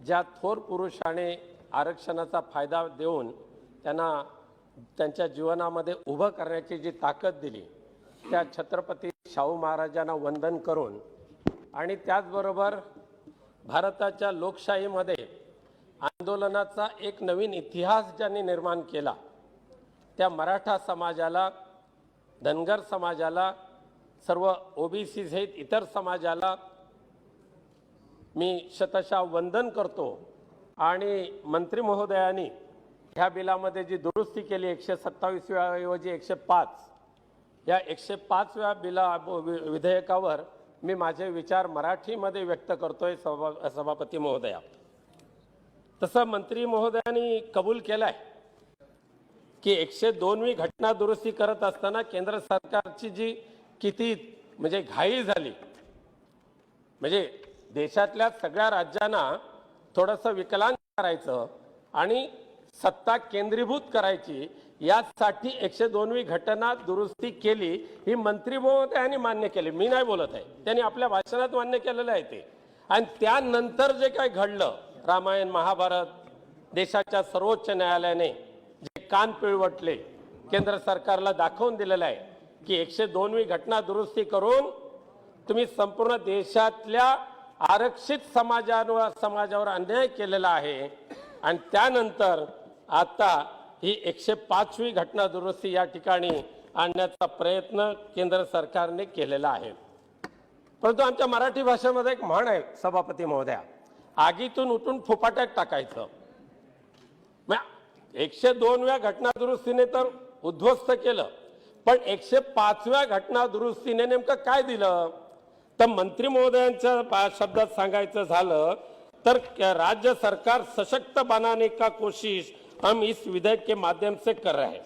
ज्या थोर पुरुषाने आरक्षणाचा फायदा देऊन त्यांना त्यांच्या जीवनामध्ये उभं करण्याची जी ताकद दिली त्या छत्रपती शाहू महाराजांना वंदन करून आणि त्याचबरोबर भारताच्या लोकशाहीमध्ये आंदोलनाचा एक नवीन इतिहास ज्यांनी निर्माण केला त्या मराठा समाजाला, धनगर समाजाला, सर्व ओबीसी सहित इतर समाजाला मी शतशः वंदन करतो। आणि मंत्री महोदयांनी ह्या बिलामध्ये जी दुरुस्ती केली 127 ऐवजी 105 या 105व्या विधेयकावर मी माझे विचार मराठीमध्ये व्यक्त करतोय सभापती महोदया। तसं मंत्री महोदयांनी कबूल केलाय की 102वी घटना दुरुस्ती करत असताना केंद्र सरकारची जी किती म्हणजे घाई झाली, म्हणजे देशातल्या सगळ्या राज्यांना थोडंसं विकलांग करायचं आणि सत्ता केंद्रीभूत करायची, यासाठी 102वी घटना दुरुस्ती केली ही मंत्री महोदयांनी मान्य केली। मी नाही बोलत आहे, त्यांनी आपल्या भाषणात मान्य केलेलं आहे ते। आणि त्यानंतर जे काही घडलं रामायण महाभारत, देशाच्या सर्वोच्च न्यायालयाने जे कान पिळवटले केंद्र सरकारला दाखवून दिलेलं आहे की 102वी घटना दुरुस्ती करून तुम्ही संपूर्ण देशातल्या आरक्षित समाजावर अन्याय केलेला आहे। आणि त्यानंतर आता ही 105वी घटना दुरुस्ती या ठिकाणी आणण्याचा प्रयत्न केंद्र सरकारने केलेला आहे। परंतु आमच्या मराठी भाषेमध्ये एक म्हण आहे सभापती महोदया, आगीतून उठून फुफाट्यात टाकायचं। 102व्या घटना दुरुस्तीने तर उद्ध्वस्त केलं, पण 105व्या घटना दुरुस्तीने नेमकं काय दिलं तर मंत्री महोदयांच्या शब्दात सांगायचं झालं तर राज्य सरकार सशक्त बनाने का कोशिश हम इस विधेयक के माध्यम से कर रहे हैं।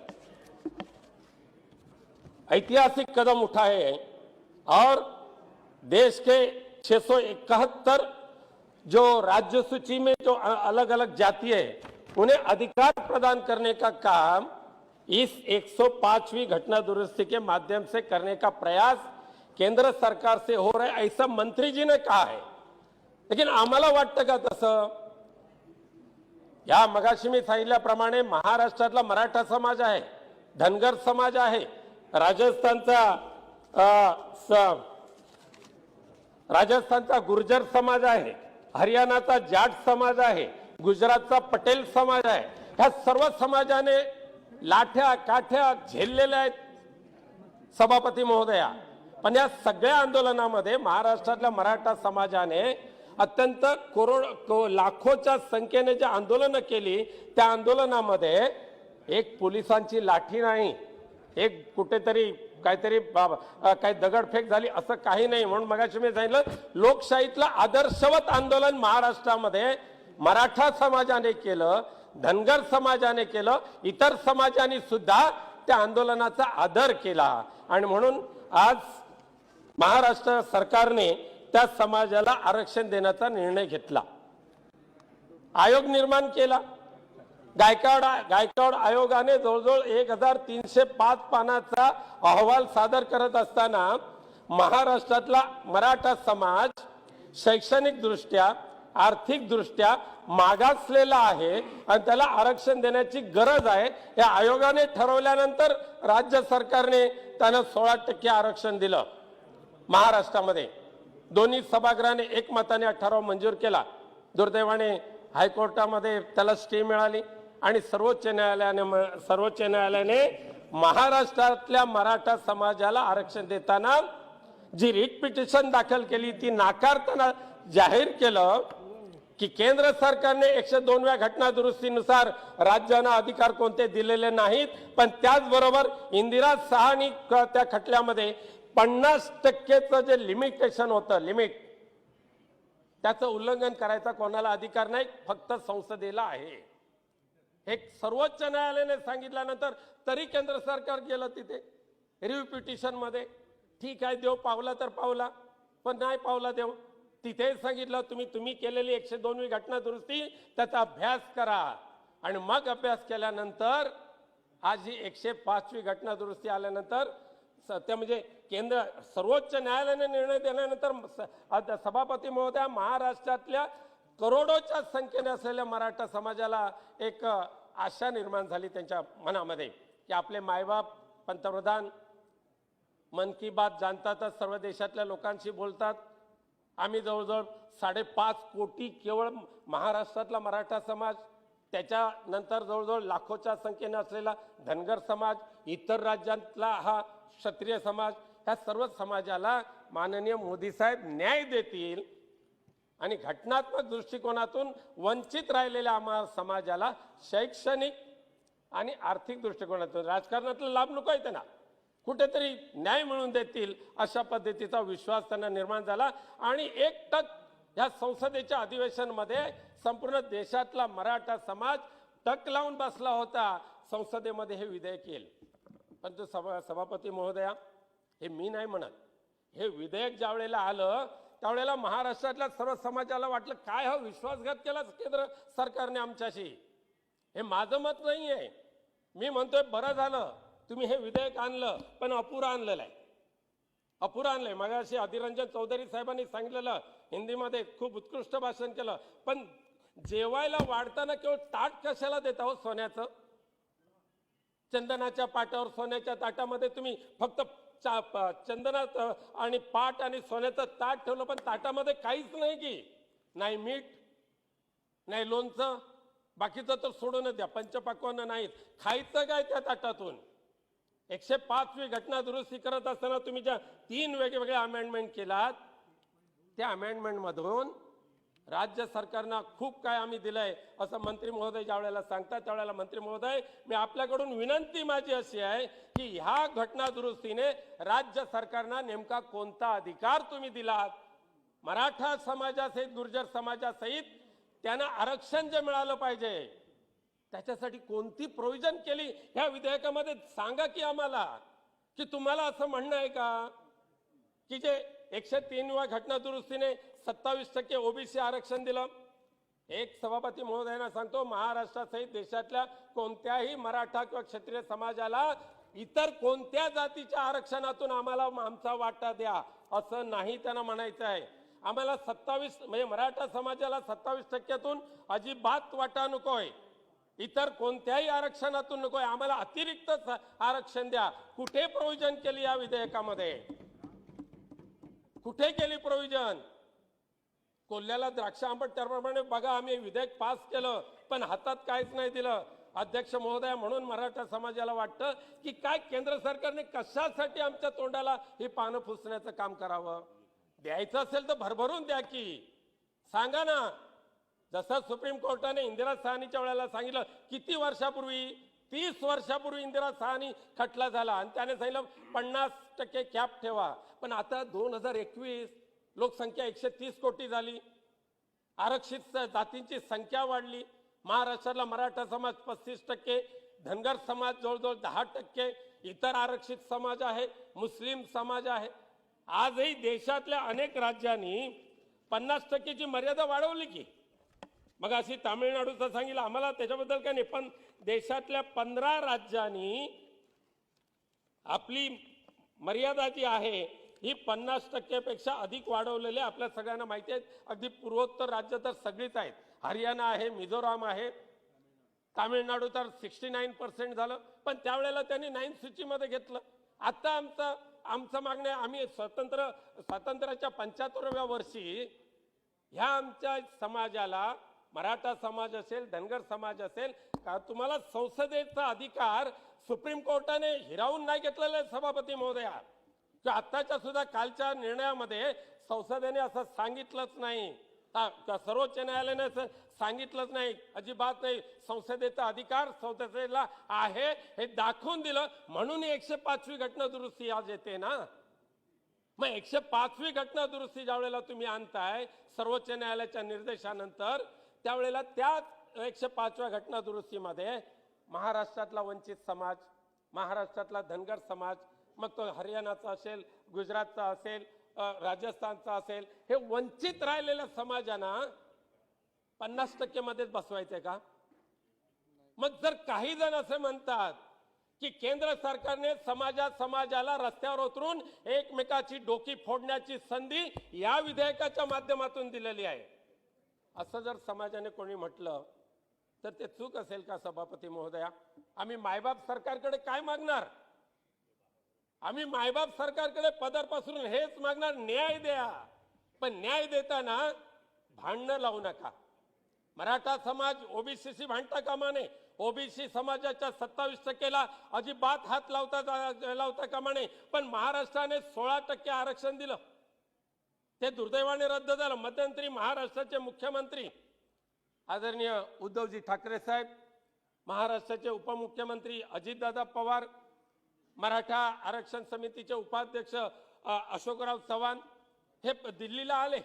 ऐतिहासिक कदम उठाए और देश के 671 जो राज्य सूची में जो अलग अलग जाति है उन्हें अधिकार प्रदान करने का काम इस 105वीं घटना दुरुस्ती के माध्यम से करने का प्रयास केंद्र सरकार से हो रहा है, ऐसा मंत्री जी ने कहा है। लेकिन आम्हाला वाटतं का तसं? या मगाशी मी सांगितल्याप्रमाणे महाराष्ट्रातला मराठा समाज आहे, धनगर समाज आहे, राजस्थानचा गुर्जर समाज आहे, हरियाणाचा जाट समाज आहे, गुजरातचा पटेल समाज आहे। ह्या सर्व समाजाने लाठ्या काठ्या झेललेल्या आहेत सभापती महोदया। पण या सगळ्या आंदोलनामध्ये महाराष्ट्रातल्या मराठा समाजाने अत्यंत लाखोच्या संख्येने जे आंदोलन केली त्या आंदोलनामध्ये एक पोलिसांची लाठी नाही, एक कुठेतरी काहीतरी काही दगडफेक झाली असं काही नाही। म्हणून मगाशी मी सांगितलं लोकशाहीतलं आदर्शवत आंदोलन महाराष्ट्रामध्ये मराठा समाजाने केलं, धनगर समाजाने केलं, इतर समाजाने सुद्धा त्या आंदोलनाचा आदर केला। आणि म्हणून आज महाराष्ट्र सरकारने त्या समाजाला आरक्षण देण्याचा निर्णय घेतला, आयोग निर्माण केला। गायकवाड आयोगाने जवळजवळ 1305 पानाचा अहवाल सादर करत असताना महाराष्ट्रातला मराठा समाज शैक्षणिक दृष्ट्या, आर्थिक दृष्ट्या मागासलेला आहे आणि त्याला आरक्षण देण्याची गरज आहे या आयोगाने ठरवल्यानंतर राज्य सरकारने त्यांना 16% आरक्षण दिलं। महाराष्ट्रामध्ये दोन्ही सभागृहाने एकमताने हा ठराव मंजूर केला। दुर्दैवाने हायकोर्टामध्ये त्याला स्टे मिळाली आणि सर्वोच्च न्यायालयाने महाराष्ट्रातल्या मराठा समाजाला आरक्षण देताना जी रिट पिटिशन दाखल केली ती नाकारताना जाहीर केलं की केंद्र सरकारने 102व्या घटना दुरुस्तीनुसार राज्यांना अधिकार कोणते दिलेले नाहीत, पण त्याचबरोबर इंदिरा साहनी त्या खटल्यामध्ये 50%चं जे लिमिटेशन होतं, लिमिट, त्याचं उल्लंघन करायचा कोणाला अधिकार नाही, फक्त संसदेला आहे। हे सर्वोच्च न्यायालयाने सांगितल्यानंतर तरी केंद्र सरकार गेलं तिथे रिव्ह्यू पिटिशन मध्ये। ठीक आहे, देव पावला तर पावला, पण नाही पावला देव। तिथे सांगितलं तुम्ही केलेली 102वी घटना दुरुस्ती त्याचा अभ्यास करा आणि मग अभ्यास केल्यानंतर आज ही 105वी घटना दुरुस्ती आल्यानंतर ते म्हणजे केंद्र सर्वोच्च न्यायालयाने निर्णय दिल्यानंतर सभापती महोदया महाराष्ट्रातल्या करोडोच्या संख्येने असलेल्या मराठा समाजाला एक आशा निर्माण झाली त्यांच्या मनामध्ये की आपले मायबाप पंतप्रधान मन की बात जाणतातच, सर्व देशातल्या लोकांशी बोलतात. आम्ही जवळजवळ 5.5 कोटी केवळ महाराष्ट्रातला मराठा समाज, त्याच्यानंतर जवळजवळ लाखोच्या संख्येने असलेला धनगर समाज, इतर राज्यातला हा क्षत्रिय समाज, ह्या सर्व समाजाला माननीय मोदी साहेब न्याय देतील आणि घटनात्मक दृष्टिकोनातून वंचित राहिलेल्या आम्हा समाजाला शैक्षणिक आणि आर्थिक दृष्टिकोनातून, राजकारणातला लाभ नको आहे त्यांना, कुठेतरी न्याय मिळवून देतील अशा पद्धतीचा विश्वास त्यांना निर्माण झाला. आणि 1% ह्या संसदेच्या अधिवेशनामध्ये संपूर्ण देशातला मराठा समाज टक लावून बसला होता. संसदेमध्ये हे विधेयक येईल. पण तो सभापती महोदया, हे मी नाही म्हणत, हे विधेयक ज्या वेळेला आलं त्यावेळेला महाराष्ट्रातल्या सर्व समाजाला वाटलं काय हा विश्वासघात केला केंद्र सरकारने आमच्याशी. हे माझं मत नाही आहे. मी म्हणतोय बरं झालं तुम्ही हे विधेयक आणलं, पण अपुरं आणलेलं आहे, अपुरं आणलंय. मगाशी अधिरंजन चौधरी साहेबांनी सांगितलेलं, हिंदीमध्ये खूप उत्कृष्ट भाषण केलं. पण जेवायला वाढताना केवळ ताट कशाला देता हो सोन्याचं? चंदनाच्या पाटावर सोन्याच्या ताटामध्ये तुम्ही फक्त चंदनात आणि पाट आणि सोन्याचं ताट ठेवलं, पण ताटामध्ये काहीच नाही की, नाही मीठ नाही लोणचं, बाकीचं तर सोडून द्या, पंचपक्वान्न नाहीत, खायचं काय त्या ताटातून? 105वी घटना दुरुस्ती करत असताना तुम्ही ज्या 3 वेगवेगळ्या अमेंडमेंट केलात, त्या अमेंडमेंट मधून राज्य सरकारनं खूप काय आम्ही दिलंय असं मंत्री महोदय ज्या वेळेला सांगतात त्यावेळेला, मंत्री महोदय मी आपल्याकडून विनंती माझी अशी आहे की ह्या घटना दुरुस्तीने राज्य सरकारनं नेमका कोणता अधिकार तुम्ही दिलात? मराठा समाजासहित गुर्जर समाजासहित त्यांना आरक्षण जे मिळालं पाहिजे त्याच्यासाठी कोणती प्रोव्हिजन केली ह्या विधेयकामध्ये? सांगा की आम्हाला, की तुम्हाला असं म्हणणं आहे का की जे 103व्या घटना दुरुस्तीने 27% ओबीसी आरक्षण दिलं? एक सभापती महोदयांना सांगतो, महाराष्ट्रासहित देशातल्या कोणत्याही मराठा किंवा क्षत्रिय समाजाला इतर कोणत्या जातीच्या आरक्षणातून आम्हाला आमचा वाटा द्या असं नाही त्यांना म्हणायचं आहे. आम्हाला 27 म्हणजे मराठा समाजाला 27%तून अजिबात वाटा नकोय, इतर कोणत्याही आरक्षणातून नकोय, आम्हाला अतिरिक्त आरक्षण द्या. कुठे प्रोव्हिजन केली या विधेयकामध्ये? कुठे केली प्रोव्हिजन? कोल्ह्याला द्राक्ष आंबट त्याप्रमाणे बघा, आम्ही विधेयक पास केलं पण हातात काहीच नाही दिलं. अध्यक्ष महोदय, म्हणून मराठा समाजाला वाटतं की काय केंद्र सरकारने कशासाठी आमच्या तोंडाला ही पानं पुसण्याचं काम करावं? द्यायचं असेल तर भरभरून द्या की, सांगा ना. जसं सुप्रीम कोर्टाने इंदिरा साहनीच्या वेळेला सांगितलं, किती वर्षापूर्वी, 30 वर्षापूर्वी इंदिरा साहनी खटला झाला आणि त्याने सांगितलं 50% कॅप ठेवा. पण आता 2021 लोकसंख्या 130 कोटी झाली, आरक्षित जातींची संख्या वाढली. महाराष्ट्रातला मराठा समाज 35%, धनगर समाज जवळजवळ 10%, इतर आरक्षित समाज आहे, मुस्लिम समाज आहे. आजही देशातल्या अनेक राज्यांनी 50%ची मर्यादा वाढवली की. मग अशी तामिळनाडूचं सांगितलं, आम्हाला त्याच्याबद्दल काही नाही, पण देशातल्या 15 राज्यांनी आपली मर्यादा जी आहे ही 50% पेक्षा अधिक वाढवलेली आपल्या सगळ्यांना माहिती आहे. अगदी पूर्वोत्तर राज्य तर सगळीच आहेत, हरियाणा आहे, मिझोराम आहे, तामिळनाडू तर 69% झालं. पण त्यावेळेला त्यांनी 9 सूचीमध्ये घेतलं. आता आमचं मागणं, आम्ही स्वातंत्र्याच्या 75व्या वर्षी ह्या आमच्या समाजाला, मराठा समाज असेल, धनगर समाज असेल, का तुम्हाला संसदेचा अधिकार सुप्रीम कोर्टाने हिरावून नाही घेतलेला आहे सभापती महोदया. की आत्ताच्या सुद्धा कालच्या निर्णयामध्ये संसदेने असं सांगितलंच नाही, सर्वोच्च न्यायालयाने असं सांगितलंच नाही, अजिबात नाही. संसदेचा अधिकार संसदेला आहे हे दाखवून दिलं, म्हणून 105वी घटना दुरुस्ती आज येते ना. मग 105वी घटना दुरुस्ती ज्या वेळेला तुम्ही आणताय सर्वोच्च न्यायालयाच्या निर्देशानंतर, त्यावेळेला त्या 105व्या घटना दुरुस्तीमध्ये महाराष्ट्रातला वंचित समाज, महाराष्ट्रातला धनगर समाज, मग तो हरियाणाचा असेल, गुजरातचा असेल, राजस्थानचा असेल, हे वंचित राहिलेल्या समाजांना 50% मध्येच बसवायचंय का? मग जर काही जण असे म्हणतात की केंद्र सरकारने समाजाला रस्त्यावर उतरून एकमेकाची डोकी फोडण्याची संधी या विधेयकाच्या माध्यमातून दिलेली आहे, असं जर समाजाने कोणी म्हटलं तर ते चूक असेल का सभापती महोदया? आम्ही मायबाप सरकारकडे काय मागणार? आम्ही मायबाप सरकारकडे पदरपासून हेच मागणार, न्याय द्या. पण न्याय देताना भांडणं लावू नका. मराठा समाज ओबीसीशी भांडता कामा नये. ओबीसी समाजाच्या 27% अजिबात हात लावता कामा नये. पण महाराष्ट्राने 16% आरक्षण दिलं, ते दुर्दैवाने रद्द झालं. मध्यंतरी महाराष्ट्राचे मुख्यमंत्री आदरणीय उद्धवजी ठाकरे साहेब, महाराष्ट्राचे उपमुख्यमंत्री अजितदादा पवार, मराठा आरक्षण समितीचे उपाध्यक्ष अशोकराव चव्हाण हे दिल्लीला आले.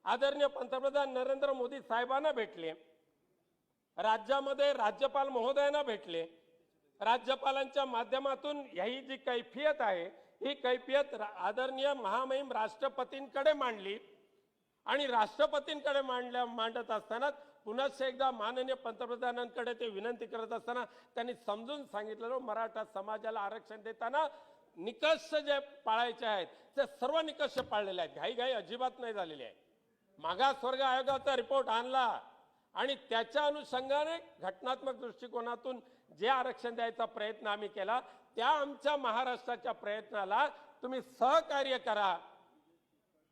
आदरणीय पंतप्रधान नरेंद्र मोदी साहेबांना भेटले. राज्यामध्ये राज्यपाल महोदयांना भेटले. राज्यपालांच्या माध्यमातून ही जी कैफियत आहे, ही कैफियत आदरणीय महामहिम राष्ट्रपतींकडे मांडली. आणि राष्ट्रपतींकडे मांडत असताना पुन्हा एकदा माननीय पंतप्रधानांकडे ते विनंती करत असताना त्यांनी समजून सांगितलं, मराठा समाजाला आरक्षण देताना निकष जे पाळायचे आहेत ते सर्व निकष पाळलेले आहेत. घाई अजिबात नाही झालेली आहे. मागासवर्ग आयोगाचा रिपोर्ट आणला आणि त्याच्या अनुषंगाने घटनात्मक दृष्टिकोनातून जे आरक्षण द्यायचा प्रयत्न आम्ही केला, त्या आमच्या महाराष्ट्राच्या प्रयत्नाला तुम्ही सहकार्य करा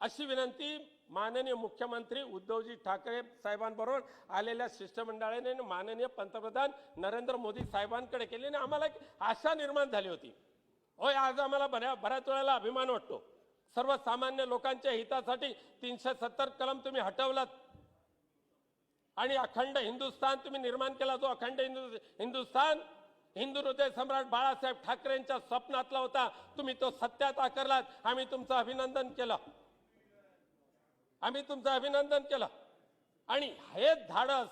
अशी विनंती माननीय मुख्यमंत्री उद्धवजी ठाकरे साहेबांबरोबर आलेल्या शिष्टमंडळाने माननीय पंतप्रधान नरेंद्र मोदी साहेबांकडे केली. आणि आम्हाला एक आशा निर्माण झाली होती. होय, आज आम्हाला बऱ्याच वेळेला अभिमान वाटतो. सर्वसामान्य लोकांच्या हितासाठी 370 कलम तुम्ही हटवलात आणि अखंड हिंदुस्थान तुम्ही निर्माण केला. जो अखंड हिंदुस्थान हिंदू हृदय सम्राट बाळासाहेब ठाकरेंच्या स्वप्नातला होता, तुम्ही तो सत्यात आकारलात. आम्ही तुमचं अभिनंदन केलं. आम्ही तुमचं अभिनंदन केलं. आणि हे धाडस,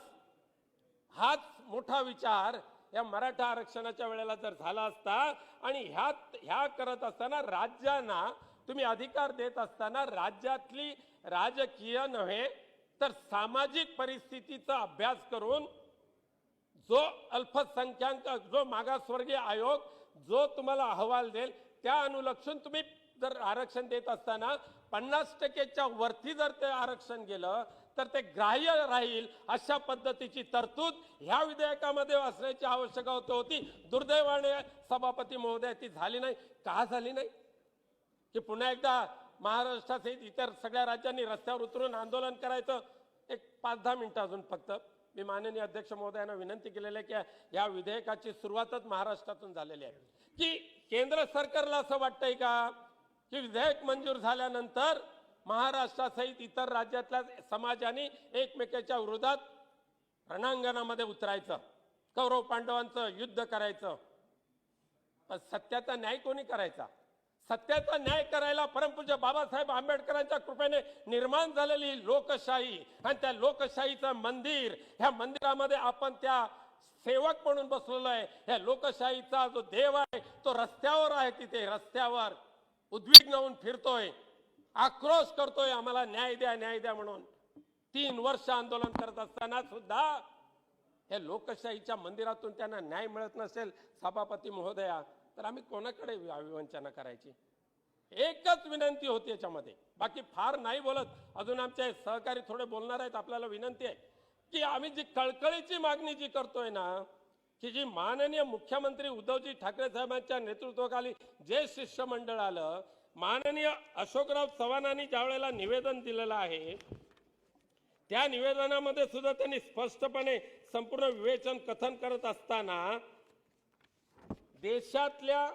हाच मोठा विचार या मराठा आरक्षणाच्या वेळेला जर झाला असता आणि ह्या करत असताना राज्यांना तुम्ही अधिकार देत असताना राज्यातली राजकीय नव्हे तर सामाजिक परिस्थितीचा अभ्यास करून जो अल्पसंख्याक, जो मागासवर्गीय आयोग जो तुम्हाला अहवाल देईल त्या अनुलक्षून तुम्ही जर आरक्षण देत असताना 50%च्या वरती जर ते आरक्षण गेलं तर ते ग्राह्य राहील अशा पद्धतीची तरतूद ह्या विधेयकामध्ये असण्याची आवश्यकता होती. दुर्दैवाने सभापती महोदय ती झाली नाही. का झाली नाही? की पुन्हा एकदा महाराष्ट्रासहित इतर सगळ्या राज्यांनी रस्त्यावर उतरून आंदोलन करायचं. एक 5-10 मिनिटं अजून फक्त मी माननीय अध्यक्ष महोदयांना विनंती केलेली आहे की या विधेयकाची सुरुवातच महाराष्ट्रातून झालेली आहे. की केंद्र सरकारला असं वाटतंय का की विधेयक मंजूर झाल्यानंतर महाराष्ट्रासहित इतर राज्यातल्या समाजाने एकमेकांच्या विरोधात रणांगणामध्ये उतरायचं, कौरव पांडवांचं युद्ध करायचं? पण सत्याचा न्याय कोणी करायचा? सत्याचा न्याय करायला परमपूज्य बाबासाहेब आंबेडकरांच्या कृपेने निर्माण झालेली लोकशाही आणि त्या लोकशाहीचं मंदिर, ह्या मंदिरामध्ये आपण त्या सेवक म्हणून बसलेलो आहे. ह्या लोकशाहीचा जो देव आहे तो रस्त्यावर आहे. तिथे रस्त्यावर उद्विग्न होऊन फिरतोय, आक्रोश करतोय, आम्हाला न्याय द्या, न्याय द्या म्हणून. 3 वर्ष आंदोलन करत असताना सुद्धा या लोकशाहीच्या मंदिरातून त्यांना न्याय मिळत नसेल सभापती महोदया, तर आम्ही कोणाकडे विवंचना करायची? एकच विनंती होती याच्यामध्ये, बाकी फार नाही बोलत. अजून आमचे सहकारी थोडे बोलणार आहेत. आपल्याला विनंती आहे की आम्ही जी कळकळीची मागणी जी करतोय ना, की जी माननीय मुख्यमंत्री उद्धवजी ठाकरे साहेबांच्या नेतृत्वाखाली जे शिष्टमंडळ आलं, माननीय अशोकराव चव्हाणांनी ज्या वेळेला निवेदन दिलेलं आहे त्या निवेदनामध्ये सुद्धा त्यांनी स्पष्टपणे संपूर्ण विवेचन कथन करत असताना देशातल्या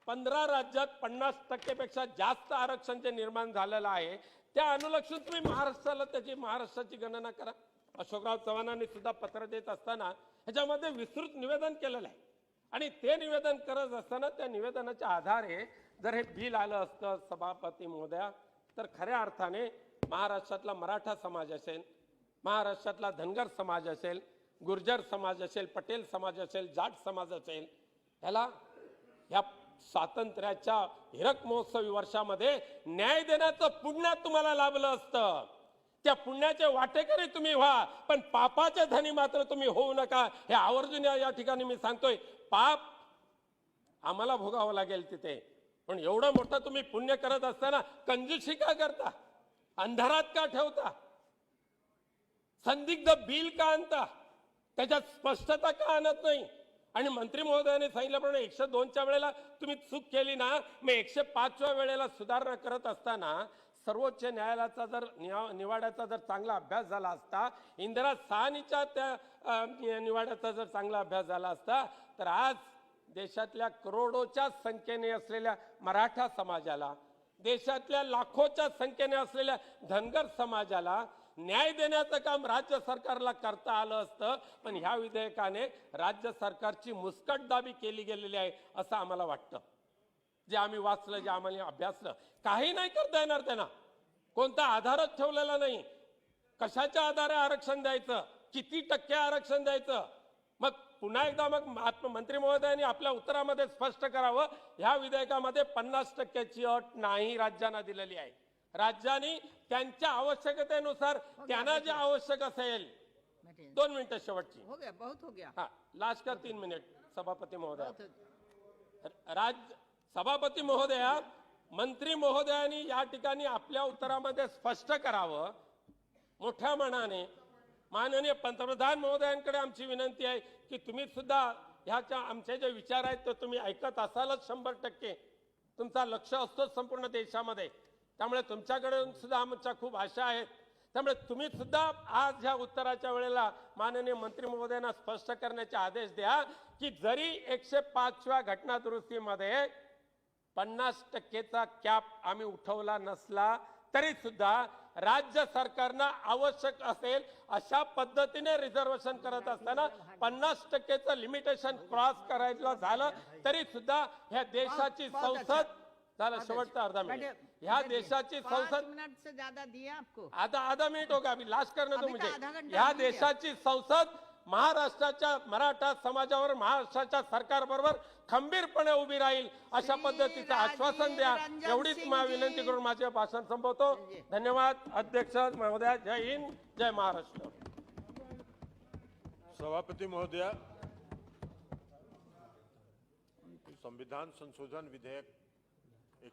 15 राज्यात 50% पेक्षा जास्त आरक्षण जे निर्माण झालेलं आहे त्या अनुलक्षून तुम्ही महाराष्ट्राला त्याची महाराष्ट्राची गणना करा. अशोकराव चव्हाणांनी सुद्धा पत्र देत असताना ह्याच्यामध्ये विस्तृत निवेदन केलेलं आहे. आणि ते निवेदन करत असताना त्या निवेदनाच्या आधारे जर हे बिल आलं असतं सभापती महोदया, तर खऱ्या अर्थाने महाराष्ट्रातला मराठा समाज असेल, महाराष्ट्रातला धनगर समाज असेल, गुर्जर समाज असेल, पटेल समाज असेल, जाट समाज असेल, ह्याला ह्या स्वातंत्र्याच्या हिरक महोत्सवी वर्षामध्ये न्याय देण्याचं पुण्य तुम्हाला लाभलं असतं. त्या पुण्याचे वाटेकरी तुम्ही व्हा, पण पापाचे धनी मात्र तुम्ही होऊ नका. हे आवर्जून या ठिकाणी मी सांगतोय. पाप आम्हाला भोगावं लागेल तिथे, पण एवढं मोठं तुम्ही पुण्य करत असताना कंजूसी का करता? अंधारात का ठेवता? संदिग्ध बिल का आणता, त्याच्यात स्पष्टता का आणत नाही? आणि मंत्री महोदयाने सांगितल्याप्रमाणे 102च्या वेळेला तुम्ही चूक केली ना, मग 105व्या वेळेला सुधारणा करत असताना सर्वोच्च न्यायालयाचा जर निवाड्याचा जर चांगला अभ्यास झाला असता, इंदिरा साहनीच्या त्या निवाड्याचा जर चांगला अभ्यास झाला असता, तर आज देशातल्या करोडोच्या संख्येने असलेल्या मराठा समाजाला, देशातल्या लाखोच्या संख्येने असलेल्या धनगर समाजाला न्याय देण्याचं काम राज्य सरकारला करता आलं असतं. पण ह्या विधेयकाने राज्य सरकारची मुस्कटदाबी केली गेलेली आहे असं आम्हाला वाटतं. जे आम्ही वाचलं, जे आम्हाला अभ्यासलं, काही नाही करता येणार त्यांना. कोणता आधारच ठेवलेला नाही. कशाच्या आधारे आरक्षण द्यायचं, किती टक्के आरक्षण द्यायचं? मग पुन्हा एकदा मग मंत्री महोदयांनी आपल्या उत्तरामध्ये स्पष्ट करावं, ह्या विधेयकामध्ये 50%ची अट नाही राज्यांना दिलेली आहे. राज्यांनी त्यांच्या आवश्यकतेनुसार त्यांना जे आवश्यक असेल. 2 मिनिटं शेवटची. हो गया, बहुत हो गया. हा, लास्ट का 3 मिनिट सभापती महोदया. सभापती महोदया, मंत्री महोदयांनी या ठिकाणी आपल्या उत्तरामध्ये स्पष्ट करावं मोठ्या मनाने. माननीय पंतप्रधान महोदयांकडे आमची विनंती आहे की तुम्ही सुद्धा ह्याच्या आमचे जे विचार आहेत ते तुम्ही ऐकत असालच 100%. तुमचा लक्ष असतोच संपूर्ण देशामध्ये, त्यामुळे तुमच्याकडे सुद्धा आमच्या खूप आशा आहेत. त्यामुळे तुम्ही सुद्धा आज ह्या उत्तराच्या वेळेला माननीय मंत्री महोदयांना स्पष्ट करण्याचे आदेश द्या की जरी 105व्या घटना दुरुस्तीमध्ये 50%चा कॅप आम्ही उठवला नसला तरी सुद्धा राज्य सरकारनं आवश्यक असेल अशा पद्धतीने रिझर्वेशन करत असताना 50%चं लिमिटेशन क्रॉस करायचं झालं तरी सुद्धा ह्या देशाची संसद झालं. शेवटचा अर्धा मिनिट. ह्या देशाची संसद मिनट से ज्यादा दिया आपको. आधा मिनिट होगा, अभी लास्ट करने दो अभी मुझे. तो आधा घंटा ह्या हो गया. देशाची संसद महाराष्ट्राच्या मराठा समाजावर, महाराष्ट्राच्या सरकारबरोबर खंबीरपणे उभी राहील अशा पद्धतीचं आश्वासन द्या. एवढीच विनंती करून माझे भाषण संपवतो. धन्यवाद अध्यक्ष महोदया. जय हिंद, जय महाराष्ट्र. सभापती महोदया, संविधान संशोधन विधेयक